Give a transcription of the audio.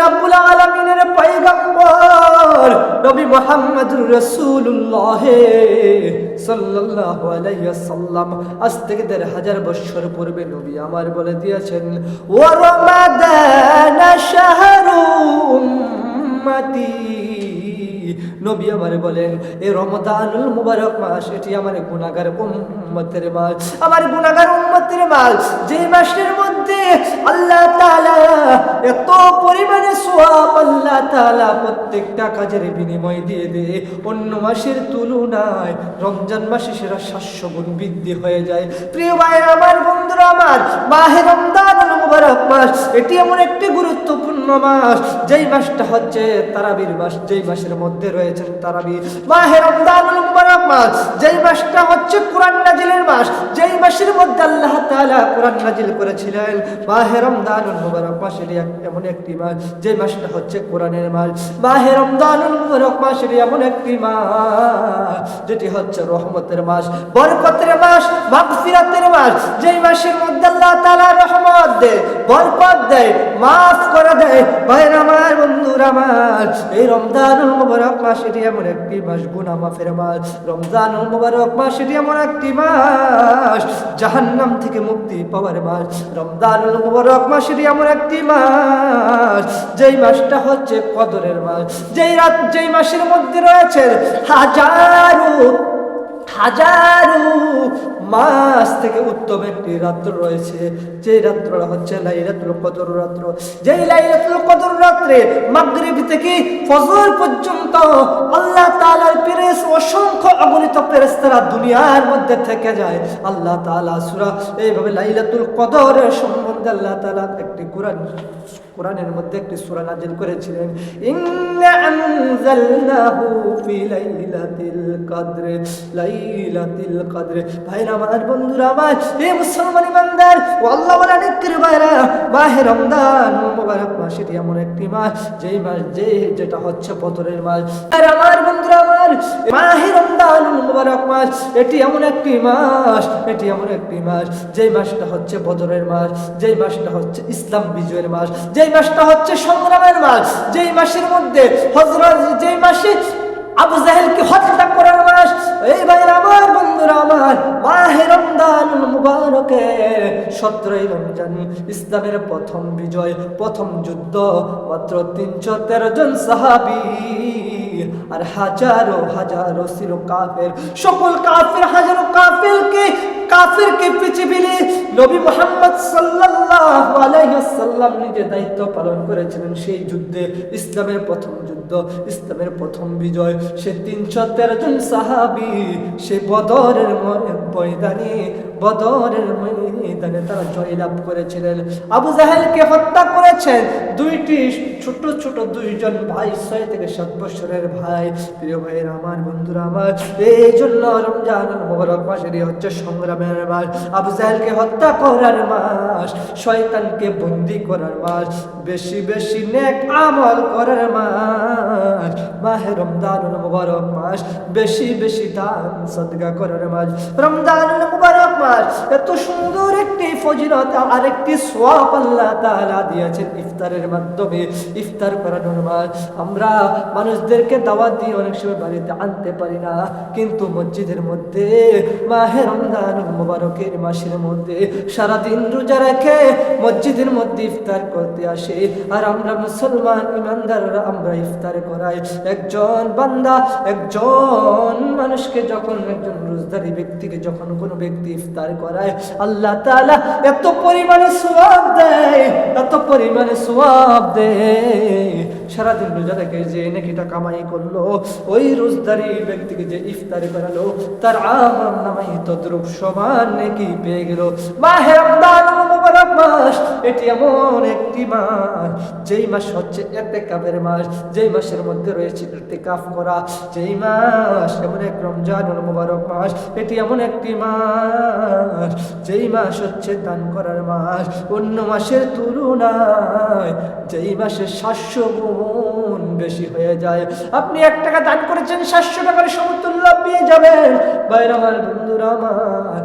রাব্বুল আলামিনের পয়গম্বর নবী মুহাম্মদুর রাসূলুল্লাহ সাল্লাল্লাহু আলাইহি ওয়াসাল্লাম আজ থেকে ১৫০০ বছর পূর্বে নবী আমার বলে দিয়েছেন, ওয়া রমাদান শাহরু উম্মতি। নবী আমার বলেন, এই রমাদানুল মুবারক মাস এটি আমার গুনাহগার উম্মতের মাস, আমার গুনাহগার উম্মতের মাস, যে মাসের মধ্যে আল্লাহ তাআলা এত পরিমাণে সওয়াব আল্লাহ তাআলা প্রত্যেকটা কাজের বিনিময় দিয়ে দেয়, অন্য মাসের তুলনায় রমজান মাসে সেটা ৭০০ গুণ বৃদ্ধি হয়ে যায়। প্রিয় ভাই আমার, বন্ধুরা আমার, মাহে রমজানুল মুবারক মাস এটি এমন একটি গুরুত্বপূর্ণ মাস, যেই মাসটা হচ্ছে তারাবির মাস, যেই মাসের মধ্যে রয়েছে তারাবি। মাহে রমজানুল মুবারক মাস যেই মাসটা হচ্ছে কোরআন নাজিলের মাস, যেই মাসের মধ্যে আল্লাহ তাআলা কোরআন নাজিল করেছিলেন। মাহে রমজানুল মুবারক মাস এমন একটি মাস, যেই মাসটা হচ্ছে কোরআনের মাস। মাহে রমজানুল মুবারক মাস এমন একটি মাস যেটি হচ্ছে রহমতের মাস, বরকতের মাস, মাগফিরাতের মাস, যেই মাসের মধ্যে আল্লাহ তাআলা রহমত দেয়, বরকত দেয়, মাফ করে দেয়। ভাইরা আমার, বন্ধুরা আমার, এই রমজানুল মুবারক মাস এটি এমন একটি মাস গুনাহ মাফের মাস। রমজানুল মুবারক মাস এটি এমন একটি মাস জাহান্নাম থেকে মুক্তি পাওয়ার মাস। রমজানুল মুবারক মাস এটি এমন একটি মাস যেই মাসটা হচ্ছে কদরের মাস, যেই মাসের মধ্যে রয়েছে হাজারো মাস থেকে উত্তম একটি রাত্র রয়েছে, যে রাত্রটা হচ্ছে লাইলাতুল কদর রাত্র। যেই লাইলাতুল কদর রাত্রে মাগরিব থেকে ফজর পর্যন্ত আল্লাহ তাআলার অসংখ্য অগণিত ফেরেশতারা দুনিয়ার মধ্যে থেকে যায়। আল্লাহ তাআলা সূরা এইভাবে লাইলাতুল কদরের সম্বন্ধে আল্লাহ তাআলা একটি কোরআনের মধ্যে একটি সূরা নাযিল করেছিলেন, ইন্না আনজালনাহু ফি লাইলাতিল কদর, লাইলাতুল কদর। ভাইরা আমার, বন্ধুরা আমার, এই মুসলমান ইমানদার ও আল্লাহ ওয়ালা নেকর ভাইরা, মাহে রমজানুল মুবারক মাস এটি এমন একটি মাস, যেই মাস যেটা হচ্ছে বদরের মাস। আর আমার বন্ধুরা আমার, মাহে রমজানুল মুবারক মাস এটি এমন একটি মাস, এটি এমন একটি মাস যেই মাসটা হচ্ছে বদরের মাস, যেই মাসটা হচ্ছে ইসলাম বিজয়ের মাস, যেই মাসটা হচ্ছে সংগ্রামের মাস, যেই মাসের মধ্যে যেই মাসে আবু জাহেলকে হত্যা করার মাস। এই ভাইরা আমার, বন্ধুরা আমার, মাহে রমজানুল মুবারকে 17ই রমজান ইসলামের প্রথম বিজয়, প্রথম যুদ্ধ, মাত্র 313 জন সাহাবী আর হাজারো ছিল কাফের। সকল কাফের, হাজারো কাফেরকে পৃথিবীতে নবী মুহাম্মদ সাল্লাল্লাহু আলাইহি ওয়াসাল্লাম নিজে দায়িত্ব পালন করেছিলেন। সেই যুদ্ধে, ইসলামের প্রথম যুদ্ধ, ইসলামের প্রথম বিজয়, সে 313 জন সাহাবী সে বদরের ময়দানে তারা জয়লাভ করেছিলেন। আবু জাহেলকে হত্যা করেছেন দুইজন ভাই, 6 থেকে 7 বছরের ভাই। প্রিয় ভাইয়েরা আমার, বন্ধুরা আমার, এই জন্য রমজানুল মুবারক মাসেরই হচ্ছে সংগ্রামের মাস, আবু জাহেলকে হত্যা করার মাস, শয়তানকে বন্দী করার মাস, বেশি বেশি নেক আমল করার মাস। মাহে রমজানুল মুবারক মাস বেশি বেশি দান সদকা করার মাস। রমজানুল মুবারক মাস এত সুন্দর একটি ফজিলত আর একটি সওয়াব আল্লাহ তাআলা দিয়েছেন ইফতারের মাধ্যমে, ইফতার করানোর মাস। আমরা মানুষদেরকে দাওয়াত দিয়ে অনেক সময় বাড়িতে আনতে পারি না, কিন্তু মসজিদের মধ্যে মাহে রমজানুল মুবারকের মাসের মধ্যে সারাদিন রোজা রেখে মসজিদের মধ্যে ইফতার করতে আসে। আর আমরা মুসলমান ইমানদাররা আমরা ইফতার করাই। একজন বান্দা, একজন মানুষকে যখন, একজন রোজাদারি ব্যক্তিকে যখন কোনো ব্যক্তি ইফতার করায়, আল্লাহ তাআলা এত পরিমাণে সওয়াব দেয়, এত পরিমাণে সওয়াব দেয়। সারাদিন রোজা রেখে যে নেকিটা কামাই করলো, ওই রোজাদারি ব্যক্তিকে যে ইফতার করালো, তার আমল নামায় তদ্রুপ সমান নেকি পেয়ে গেল। মাহে রমজানুল মুবারক মাস এটি এমন একটি মাস, যেই মাস হচ্ছে ইতিকাফের মাস, যেই মাসের মধ্যে রয়েছে ইতিকাফ করা, যেই মাস এমন এক রমজানুল মুবারক মাস এটি এমন একটি মাস, যেই মাস হচ্ছে দান করার মাস। অন্য মাসের তুলনায় যেই মাসে 700 গুণ বেশি হয়ে যায়। আপনি 1 টাকা দান করেছেন, 700 টাকার সমতুল্য পেয়ে যাবেন। ভাইরা আমার, বন্ধুরা আমার,